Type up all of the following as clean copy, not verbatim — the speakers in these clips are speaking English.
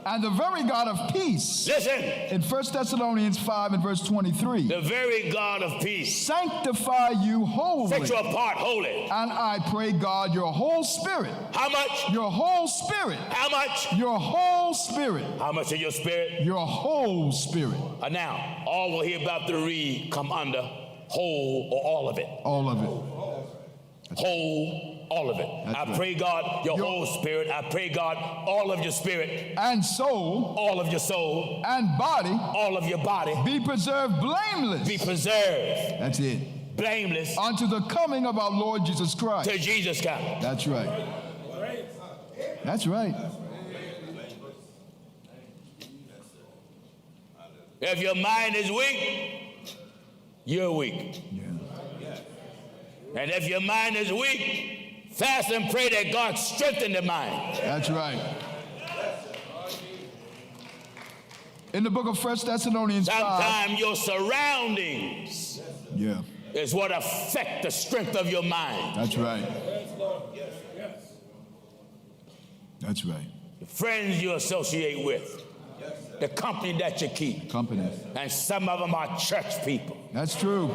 And the very God of peace. Listen. In 1 Thessalonians 5 and verse 23. The very God of peace. Sanctify you wholly. Set you apart wholly. And I pray God your whole spirit. How much? Your whole spirit. How much? Your whole spirit. How much of your spirit? Your whole spirit. Now, all we're about to read come under whole or all of it. All of it. Whole. All of it. I pray God your whole spirit. I pray God all of your spirit. And soul. All of your soul. And body. All of your body. Be preserved blameless. Be preserved. That's it. Blameless. Unto the coming of our Lord Jesus Christ. Till Jesus comes. That's right. That's right. If your mind is weak, you're weak. Yeah. And if your mind is weak, fast and pray that God strengthen the mind. That's right. In the book of 1 Thessalonians 5. Sometimes your surroundings is what affect the strength of your mind. That's right. That's right. The friends you associate with. The company that you keep. Company. And some of them are church people. That's true.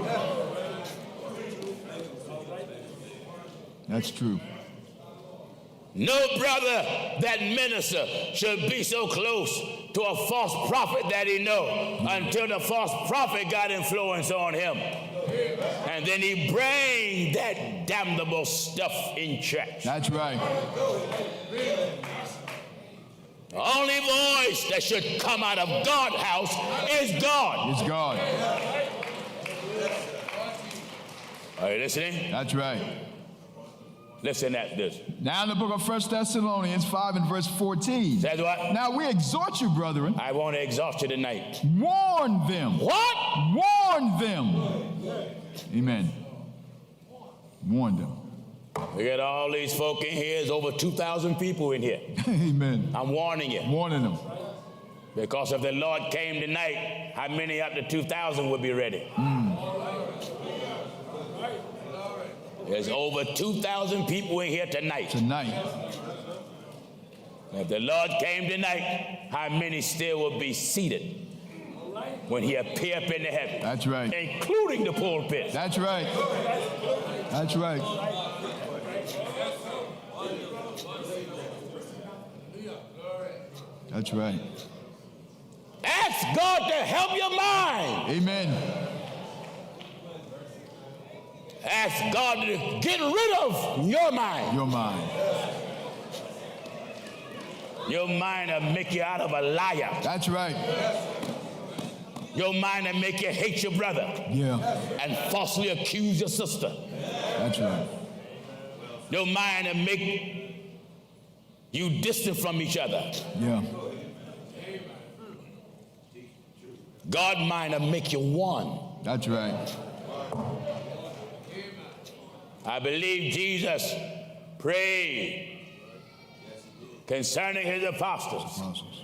That's true. No brother that minister should be so close to a false prophet that he know until the false prophet got influence on him. And then he bring that damnable stuff in church. That's right. The only voice that should come out of God's house is God. It's God. Are you listening? That's right. Listen at this. Now in the book of 1 Thessalonians 5 and verse 14. Says what? Now we exhort you, brethren. I want to exhort you tonight. Warn them. What? Warn them. Amen. Warn them. We got all these folk in here. There's over 2,000 people in here. Amen. I'm warning you. Warning them. Because if the Lord came tonight, how many out of 2,000 would be ready? There's over 2,000 people in here tonight. If the Lord came tonight, how many still would be seated when he appear up in the heaven? That's right. Including the pulpit. That's right. That's right. That's right. Ask God to help your mind. Amen. Ask God to get rid of your mind. Your mind. Your mind will make you out of a liar. That's right. Your mind will make you hate your brother. Yeah. And falsely accuse your sister. That's right. Your mind will make you distant from each other. Yeah. God's mind will make you one. That's right. I believe Jesus prayed concerning his apostles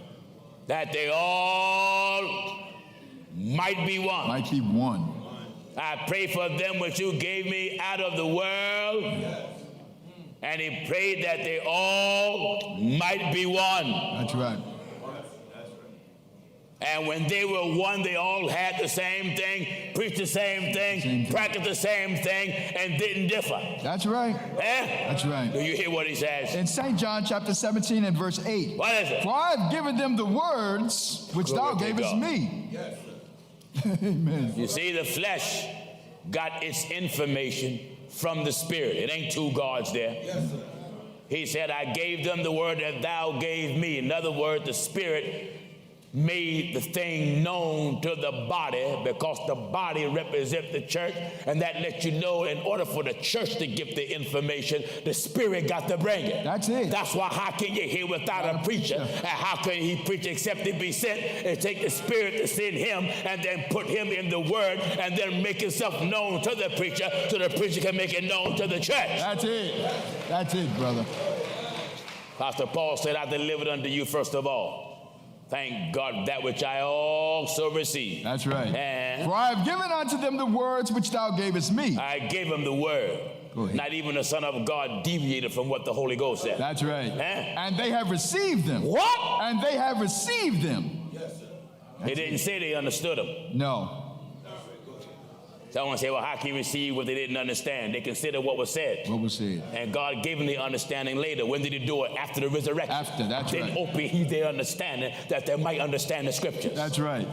that they all might be one. Might be one. I pray for them which you gave me out of the world. And he prayed that they all might be one. That's right. And when they were one, they all had the same thing, preached the same thing, practiced the same thing, and didn't differ. That's right. Eh? That's right. Do you hear what he says? In St. John chapter 17 and verse 8. What is it? For I have given them the words which thou gavest me. Yes. Amen. You see, the flesh got its information from the spirit. It ain't two gods there. Yes, sir. He said, I gave them the word that thou gave me. In other words, the spirit made the thing known to the body because the body represents the church, and that lets you know in order for the church to give the information, the spirit got to bring it. That's it. That's why how can you hear without a preacher? And how can he preach except he be sent? And take the spirit to send him and then put him in the word and then make himself known to the preacher so the preacher can make it known to the church. That's it. That's it, brother. Pastor Paul said, I delivered unto you first of all Thank God that which I also received. That's right. And for I have given unto them the words which thou gavest me. I gave them the word. Not even the Son of God deviated from what the Holy Ghost said. That's right. And they have received them. What? And they have received them. It didn't say they understood them. No. Someone say, well, how can you receive what they didn't understand? They considered what was said. What was said. And God gave them the understanding later. When did he do it? After the resurrection. After, that's right. Then open he their understanding that they might understand the scriptures. That's right.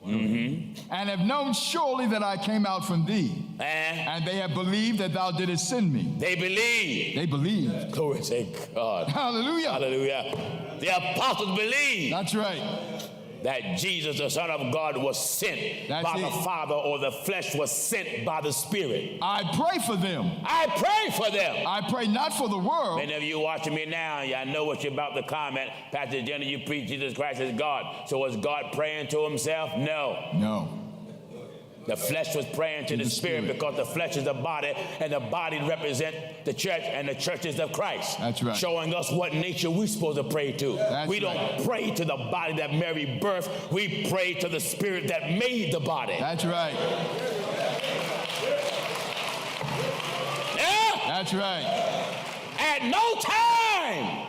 Mm-hmm. And have known surely that I came out from thee. And they have believed that thou didst send me. They believe. They believe. Glory to God. Hallelujah. Hallelujah. The apostles believe. That's right. That Jesus, the Son of God, was sent by the Father, or the flesh was sent by the Spirit. I pray for them. I pray for them. I pray not for the world. Many of you watching me now, y'all know what you're about to comment. Pastor Jenny, you preach Jesus Christ as God. So was God praying to himself? No. No. The flesh was praying to the Spirit, because the flesh is the body, and the body represents the church, and the church is of Christ. That's right. Showing us what nature we're supposed to pray to. We don't pray to the body that Mary birthed. We pray to the Spirit that made the body. That's right. Yeah? That's right. At no time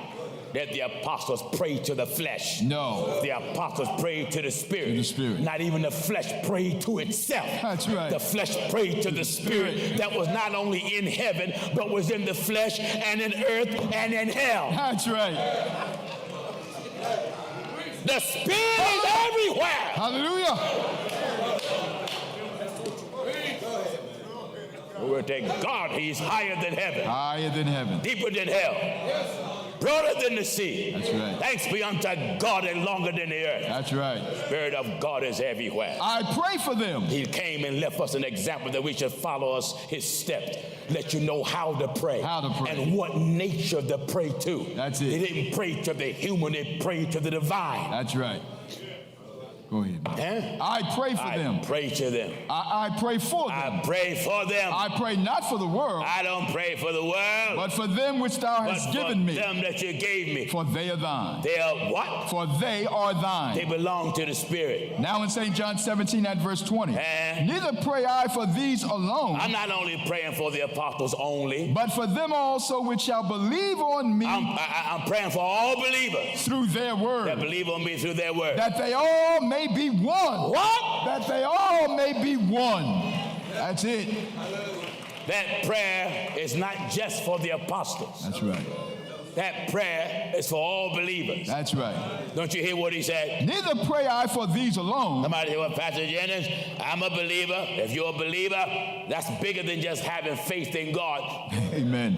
that the apostles prayed to the flesh. No. The apostles prayed to the Spirit. To the Spirit. Not even the flesh prayed to itself. That's right. The flesh prayed to the Spirit that was not only in heaven, but was in the flesh and in earth and in hell. That's right. The Spirit is everywhere. Hallelujah. Glory to God, he's higher than heaven. Higher than heaven. Deeper than hell. Broader than the sea. That's right. Thanks be unto God and longer than the earth. That's right. The Spirit of God is everywhere. I pray for them. He came and left us an example that we should follow us his steps. Let you know how to pray. How to pray. And what nature to pray to. That's it. They didn't pray to the human, they prayed to the divine. That's right. Go ahead. I pray for them. I pray to them. I pray for them. I pray for them. I pray not for the world. I don't pray for the world. But for them which thou hast given me. For them that you gave me. For they are thine. They are what? For they are thine. They belong to the Spirit. Now in St. John 17 at verse 20. Neither pray I for these alone. I'm not only praying for the apostles only. But for them also which shall believe on me. I'm praying for all believers. Through their word. That believe on me through their word. That they all may be one. What? That they all may be one. That's it. That prayer is not just for the apostles. That's right. That prayer is for all believers. That's right. Don't you hear what he said? Neither pray I for these alone. Somebody say, well, Pastor Jennings, I'm a believer. If you're a believer, that's bigger than just having faith in God. Amen.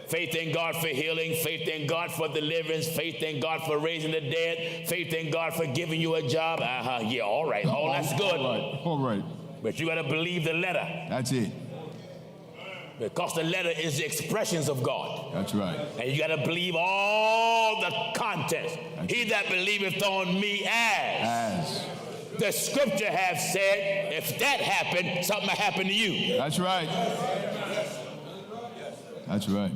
Faith in God for healing, faith in God for deliverance, faith in God for raising the dead, faith in God for giving you a job. Yeah, all right. Oh, that's good. All right. But you got to believe the letter. That's it. Because the letter is the expressions of God. That's right. And you got to believe all the contents. He that believeth on me as the scripture have said, if that happened, something will happen to you. That's right. That's right.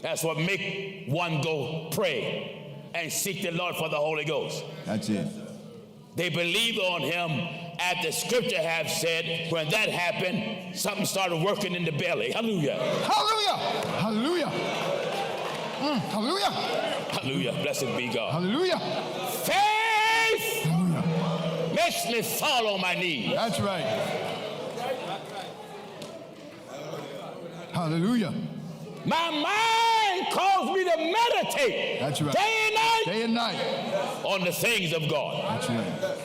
That's what make one go pray and seek the Lord for the Holy Ghost. That's it. They believe on him as the scripture have said. When that happened, something started working in the belly. Hallelujah. Hallelujah. Hallelujah. Hallelujah. Hallelujah. Blessed be God. Hallelujah. Faith Hallelujah. makes me fall on my knees. That's right. Hallelujah. My mind calls me to meditate. That's right. Day and night. Day and night. On the things of God. That's right.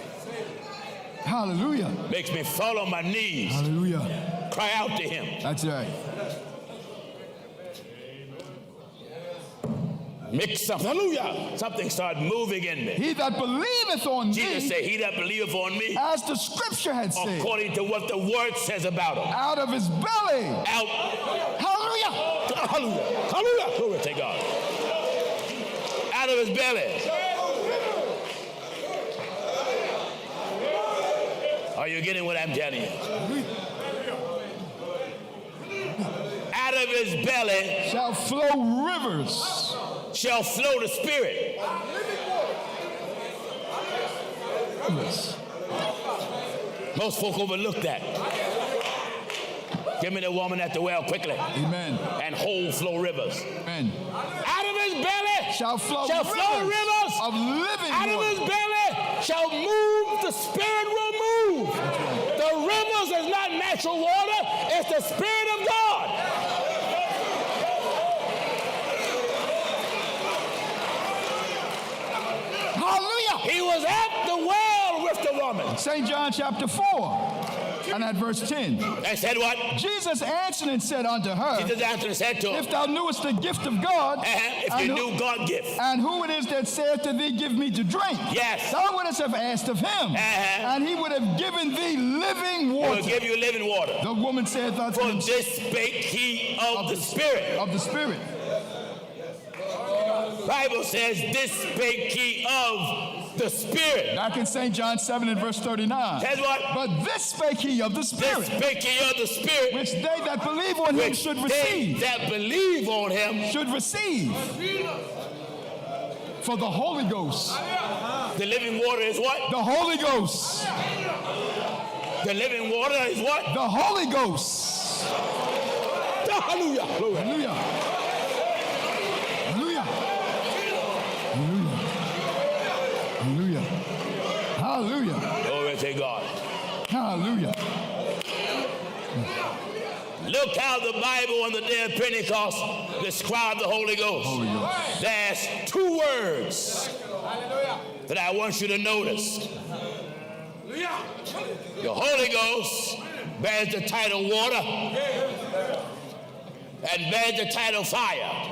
Hallelujah. Makes me fall on my knees. Hallelujah. Cry out to him. That's right. Mix something. Hallelujah. Something started moving in me. He that believeth on Jesus me. said, he that believeth on me. As the scripture had said. According to what the word says about him. Out of his belly. Out. Hallelujah. Hallelujah. Hallelujah. Glory to God. Out of his belly. Are you getting what I'm telling you? Out of his belly shall flow rivers. Shall flow the Spirit. rivers. Most folk overlook that. Give me the woman at the well quickly. Amen. And whole flow rivers. Amen. Out of his belly Shall flow rivers of living out water. of his belly shall move, the Spirit will move. Right. The rivers is not natural water, it's the Spirit of God. Hallelujah. He was at the well with the woman. St. John chapter 4 and at verse 10. And said what? Jesus answered and said unto her, Jesus answered and said to him, if thou knewest the gift of God, if you knew God gift, and who it is that saith to thee, give me to drink, yes, thou wouldst have asked of him, and he would have given thee living water. He will give you living water. The woman saith unto him, for this spake he of the Spirit. Of the Spirit. Bible says, this spake he of the Spirit. Back in St. John 7 and verse 39. Says what? But this spake he of the Spirit. This spake he of the Spirit. Which they that believe on him should receive. They that believe on him should receive. For the Holy Ghost. The living water is what? The Holy Ghost. The living water is what? The Holy Ghost. Hallelujah. Hallelujah. Hallelujah. Hallelujah. Hallelujah. Hallelujah. Glory to God. Hallelujah. Look how the Bible on the day of Pentecost described the Holy Ghost. Holy Ghost. There's two words that I want you to notice. The Holy Ghost bears the title water and bears the title fire.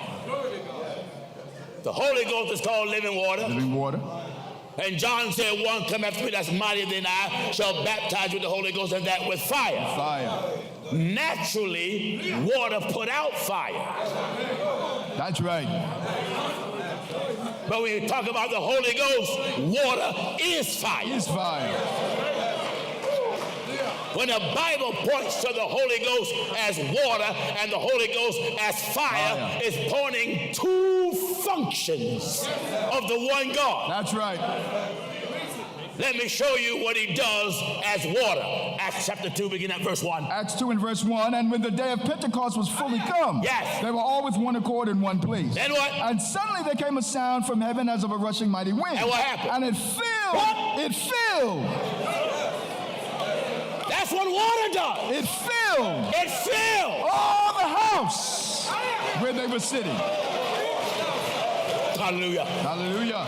The Holy Ghost is called living water. Living water. And John said, one come after me that's mightier than I shall baptize with the Holy Ghost, and that with fire. Fire. Naturally, water put out fire. That's right. But when you talk about the Holy Ghost, water is fire. Is fire. When the Bible points to the Holy Ghost as water and the Holy Ghost as fire, it's pointing two functions of the one God. That's right. Let me show you what he does as water. Acts chapter 2, beginning at verse 1. Acts 2 and verse 1, and when the day of Pentecost was fully come, yes, they were all with one accord in one place. And what? And suddenly there came a sound from heaven as of a rushing mighty wind. And what happened? And it filled. What? It filled. That's what water does. It filled. It filled all the house where they were sitting. Hallelujah. Hallelujah.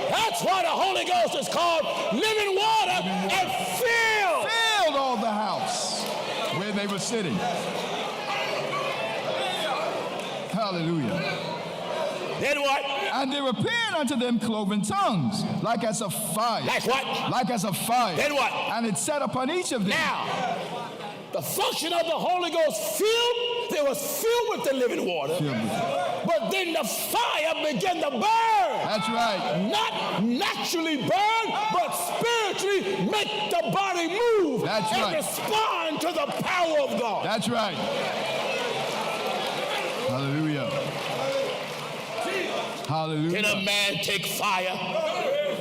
That's why the Holy Ghost is called living water, and filled all the house where they were sitting. Hallelujah. Then what? And there appeared unto them cloven tongues, like as of fire. Like what? Like as of fire. Then what? And it sat upon each of them. Now, the function of the Holy Ghost they was filled with the living water. But then the fire began to burn. That's right. Not naturally burn, but spiritually make the body move. That's and right. respond to the power of God. That's right. Hallelujah. Hallelujah. Can a man take fire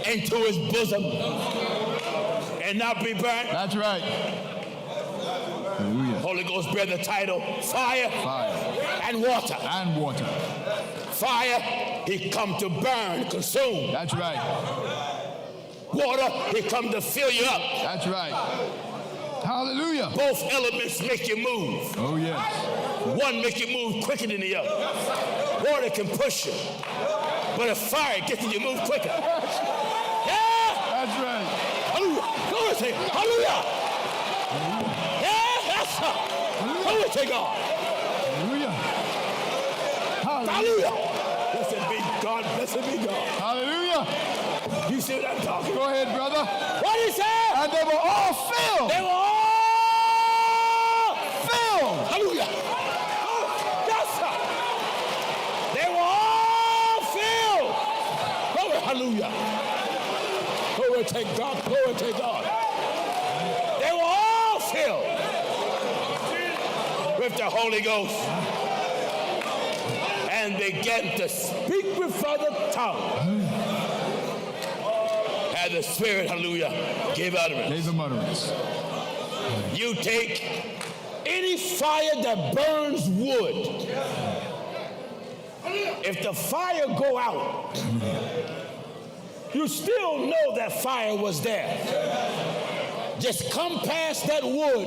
into his bosom and not be burnt? That's right. Hallelujah. Holy Ghost bear the title fire, and water. And water. Fire, he come to burn, consume. That's right. Water, he come to fill you up. That's right. Hallelujah. Both elements make you move. Oh, yes. One make you move quicker than the other. Water can push you, but if fire gets you, you move quicker. Yeah. That's right. Hallelujah. Glory to God. Hallelujah. Yeah, that's right. Glory to God. Hallelujah. Hallelujah. Blessed be God. Blessed be God. Hallelujah. You see what I'm talking about? Go ahead, brother. What he said? And they were all filled. They were all filled. Hallelujah. Yes, sir. They were all filled. Glory, hallelujah. Glory to God. Glory to God. They were all filled with the Holy Ghost and began to speak with other tongues And the Spirit, hallelujah, gave utterance. Gave them utterance. You take any fire that burns wood. If the fire go out, you still know that fire was there. Just come past that wood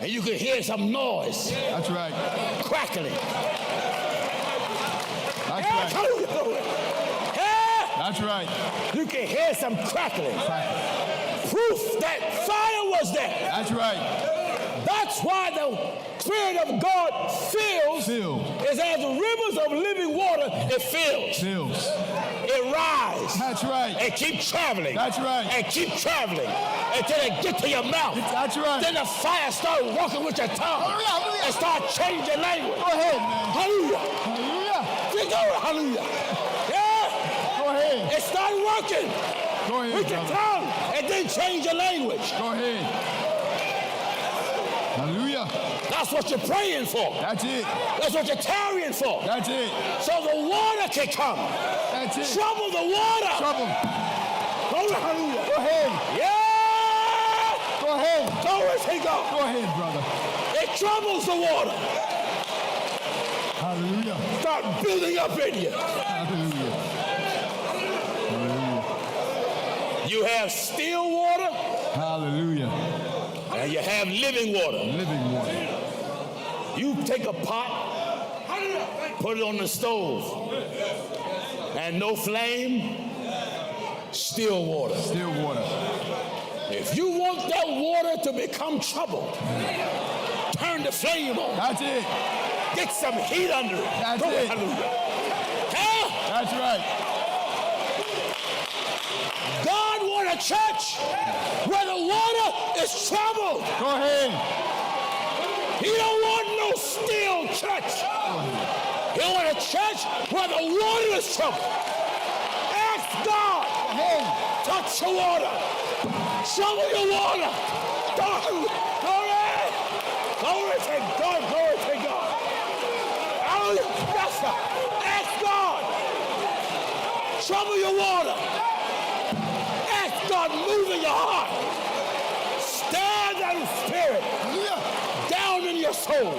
and you can hear some noise. That's right. Crackling. That's right. That's right. You can hear some crackling. Proof that fire was there. That's right. That's why the Spirit of God fills. Is as the rivers of living water, it fills. It rises. That's right. And keep traveling. That's right. And keep traveling until it get to your mouth. That's right. Then the fire start walking with your tongue. Hallelujah. And start changing language. Go ahead, man. Hallelujah. Hallelujah. Hallelujah. Yeah. Go ahead. It start working. Go ahead, with your tongue. And then change your language. Go ahead. Hallelujah. That's what you're praying for. That's it. That's what you're tarrying for. That's it. So the water can come. That's it. Trouble the water. Trouble. Hallelujah. Go ahead. Yeah. Go ahead. Glory to God. Go ahead, brother. It troubles the water. Hallelujah. Start building up in you. Hallelujah. Hallelujah. You have still water. Hallelujah. And you have living water. Living water. You take a pot, put it on the stove, and no flame, still water. Still water. If you want that water to become trouble, turn the flame on. That's it. Get some heat under it. That's it. Huh? That's right. God want a church where the water is troubled. Go ahead. He don't want no still church. He want a church where the water is troubled. Ask God, Hey. touch the water. Trouble your water. Glory. Glory to God. Glory to God. Hallelujah. Yes, sir. Ask God. Trouble your water. Ask God, move in your heart. Stir that spirit down in your soul.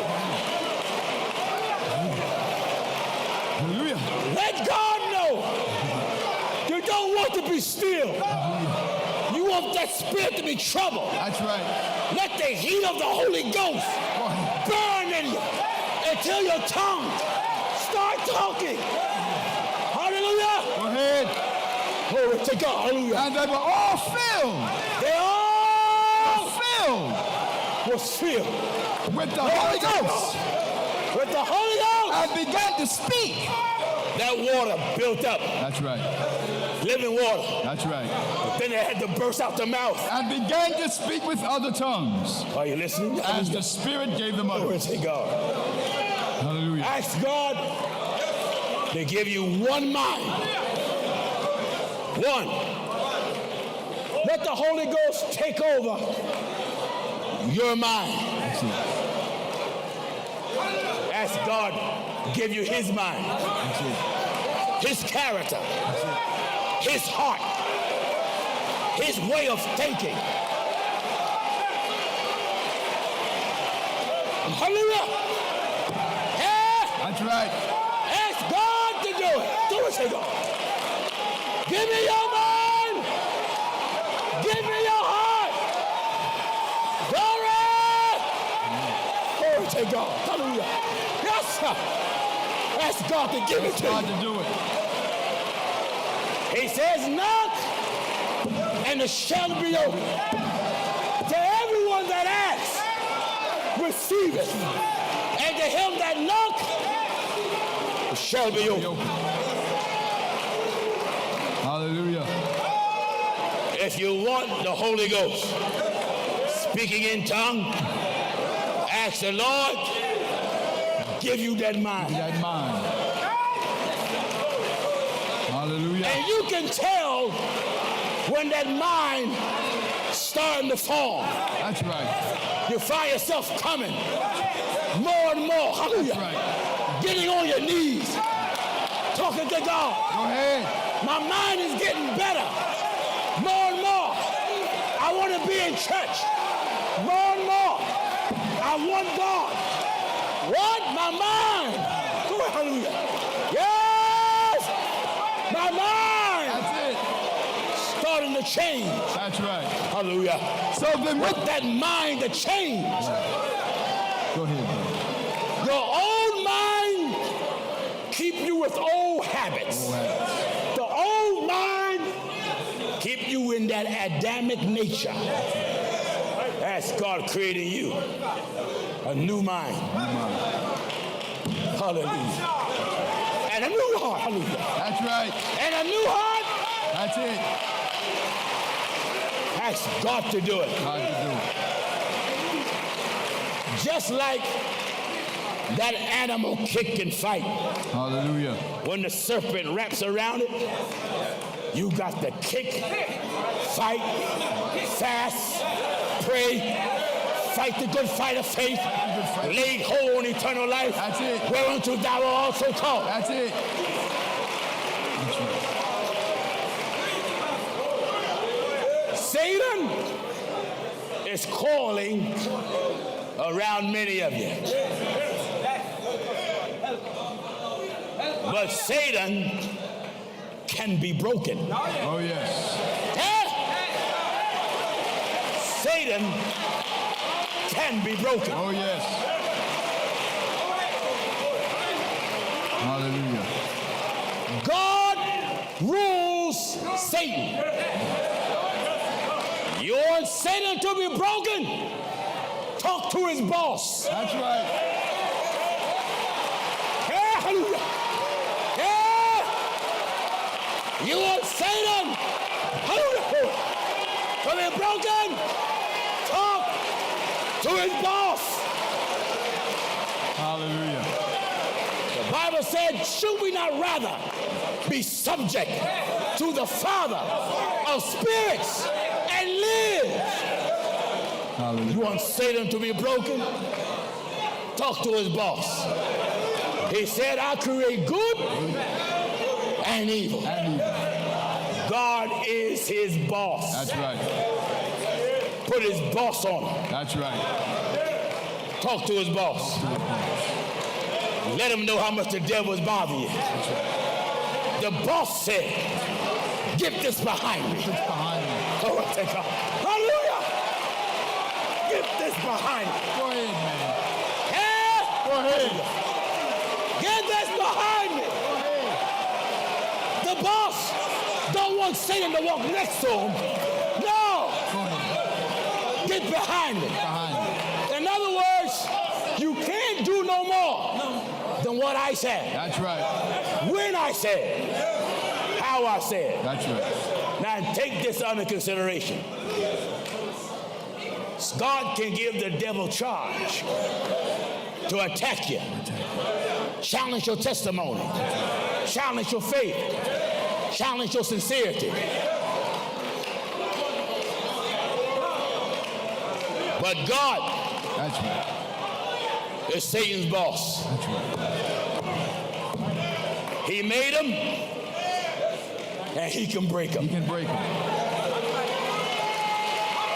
Hallelujah. Let God know you don't want to be still. You want that spirit to be troubled. That's right. Let the heat of the Holy Ghost burn in you until your tongue start talking. Hallelujah. Go ahead. Glory to God. Hallelujah. And they were all filled. They all was filled with the Holy Ghost. With the Holy Ghost. And began to speak. That water built up. That's right. Living water. That's right. But then they had to burst out the mouth. And began to speak with other tongues. Are you listening? As the Spirit gave them utterance. Glory to God. Hallelujah. Ask God to give you one mind. One. Let the Holy Ghost take over your mind. Ask God to give you his mind. His character. His heart. His way of thinking. Hallelujah. Yeah. That's right. Ask God to do it. Do it to God. Give me your mind. Give me your heart. Glory. Glory to God. Hallelujah. Yes, sir. Ask God to give it to God you. to do it. He says, knock, and it shall be open. To everyone that asks, receive it. And to him that knock, it shall be open. Hallelujah. If you want the Holy Ghost speaking in tongue, ask the Lord, give you that mind. That mind. Hallelujah. And you can tell when that mind starting to form. That's right. You find yourself coming more and more. Hallelujah. That's right. Getting on your knees, talking to God. Go ahead. My mind is getting better. More and more. I want to be in church. More and more. I want God. What? My mind. Oh, hallelujah. Yes. My mind. That's it. Starting to change. That's right. Hallelujah. So then with that mind to change. Go ahead, brother. Your old mind keep you with old habits. The old mind keep you in that Adamic nature. That's God creating you. A new mind. Hallelujah. And a new heart. Hallelujah. That's right. And a new heart. That's it. Ask God to do it. God to do it. Just like that animal kick and fight. Hallelujah. When the serpent wraps around it, you got to kick, fight, fast, pray, fight the good fight of faith, lay hold on eternal life. That's it. Whereunto thou art also called. That's it. That's right. Satan is calling around many of you. But Satan can be broken. Oh, yes. Satan can be broken. Oh, yes. Hallelujah. God rules Satan. You want Satan to be broken? Talk to his boss. That's right. Hallelujah. You want Satan? Hallelujah. To be broken? Talk to his boss. Hallelujah. The Bible said, should we not rather be subject to the Father of spirits and live? Hallelujah. You want Satan to be broken? Talk to his boss. He said, I create good and evil. God is his boss. That's right. Put his boss on him. That's right. Talk to his boss. Let him know how much the devil is bothering you. The boss said, get this behind me. It's behind me. Oh, thank God. Hallelujah. Get this behind me. Go ahead, man. Go ahead. Get this behind me. The boss don't want Satan to walk next to him. No. Go ahead. Get behind me. Behind me. In other words, you can't do no more than what I said. That's right. When I said. How I said. That's right. Now take this under consideration. God can give the devil charge to attack you. Challenge your testimony. Challenge your faith. Challenge your sincerity. But God That's right. is Satan's boss. That's right. He made him and he can break him. He can break it.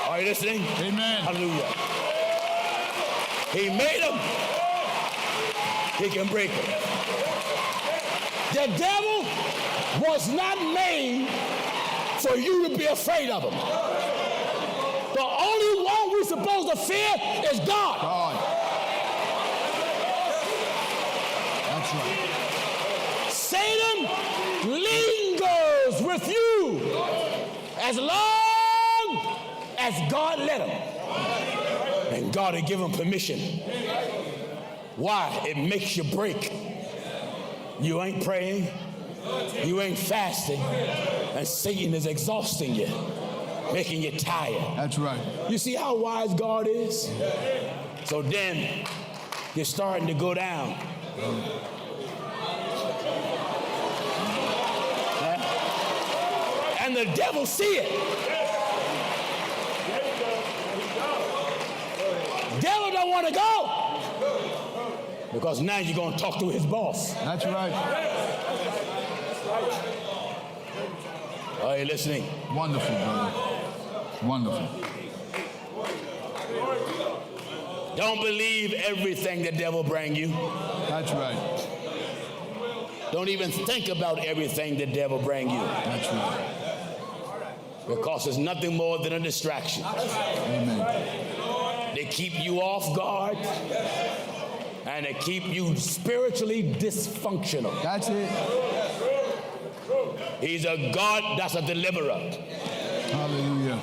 Are you listening? Amen. Hallelujah. He made him. He can break him. The devil was not made for you to be afraid of him. The only one we're supposed to fear is God. God. That's right. Satan lingers with you as long as God let him. And God had given permission. Why? It makes you break. You ain't praying. You ain't fasting. And Satan is exhausting you, making you tired. That's right. You see how wise God is? So then you're starting to go down. And the devil see it. Devil don't want to go. Because now you're going to talk to his boss. That's right. Are you listening? Wonderful, brother. Wonderful. Don't believe everything the devil bring you. That's right. Don't even think about everything the devil bring you. That's right. Because it's nothing more than a distraction. Amen. They keep you off guard and they keep you spiritually dysfunctional. That's it. He's a God that's a deliverer. Hallelujah.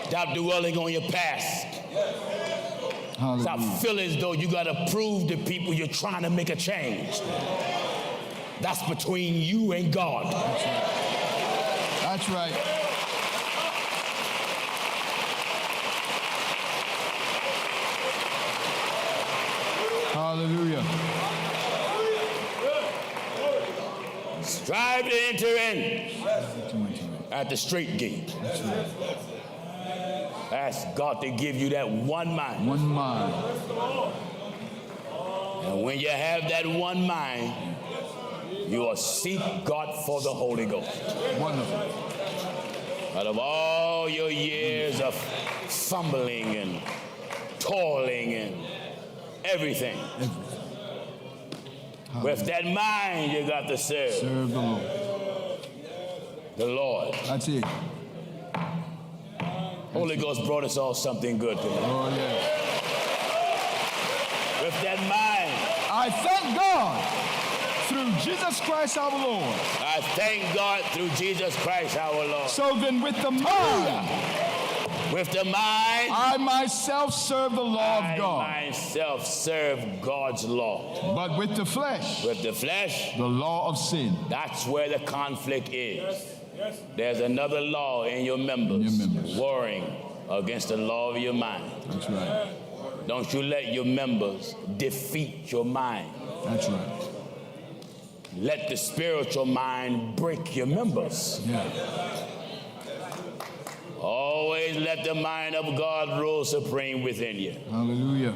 Stop dwelling on your past. Hallelujah. Stop feeling as though you got to prove to people you're trying to make a change. That's between you and God. That's right. Hallelujah. Strive to enter in at the straight gate. That's right. Ask God to give you that one mind. One mind. And when you have that one mind, you will seek God for the Holy Ghost. Wonderful. Out of all your years of fumbling and toiling and everything. With that mind, you got to serve. Serve the Lord. The Lord. That's it. Holy Ghost brought us all something good today. Oh, yeah. With that mind, I thank God through Jesus Christ our Lord. I thank God through Jesus Christ our Lord. So then with the mind, I myself serve the law of God. I myself serve God's law. But with the flesh, the law of sin. That's where the conflict is. There's another law in your members, warring against the law of your mind. That's right. Don't you let your members defeat your mind. That's right. Let the spiritual mind break your members. Yeah. Always let the mind of God rule supreme within you. Hallelujah.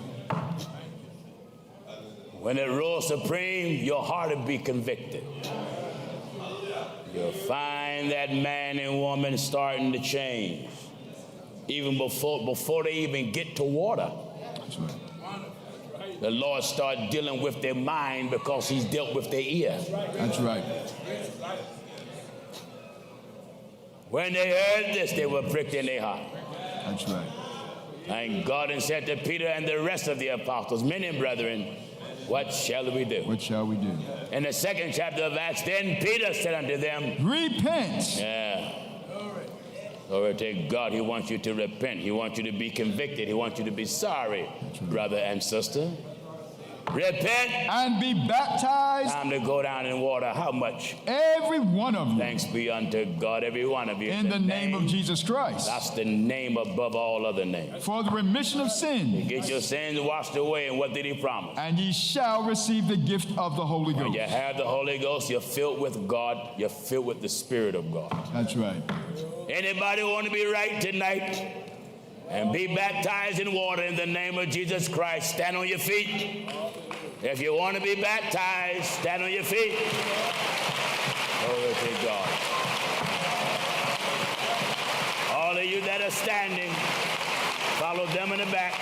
When it rules supreme, your heart will be convicted. You'll find that man and woman starting to change. Even before they even get to water. That's right. The Lord started dealing with their mind because he's dealt with their ear. That's right. When they heard this, they were pricked in their heart. That's right. And God said to Peter and the rest of the apostles, men and brethren, what shall we do? What shall we do? In the second chapter of Acts, then Peter said unto them, repent. Yeah. Glory to God. He wants you to repent. He wants you to be convicted. He wants you to be sorry, brother and sister. Repent and be baptized. Time to go down in water. How much? Every one of you. Thanks be unto God, every one of you. In the name of Jesus Christ. That's the name above all other names. For the remission of sin. Get your sins washed away. And what did he promise? And ye shall receive the gift of the Holy Ghost. When you have the Holy Ghost, you're filled with God. You're filled with the Spirit of God. That's right. Anybody want to be right tonight? And be baptized in water in the name of Jesus Christ. Stand on your feet. If you want to be baptized, stand on your feet. Glory to God. All of you that are standing, follow them in the back.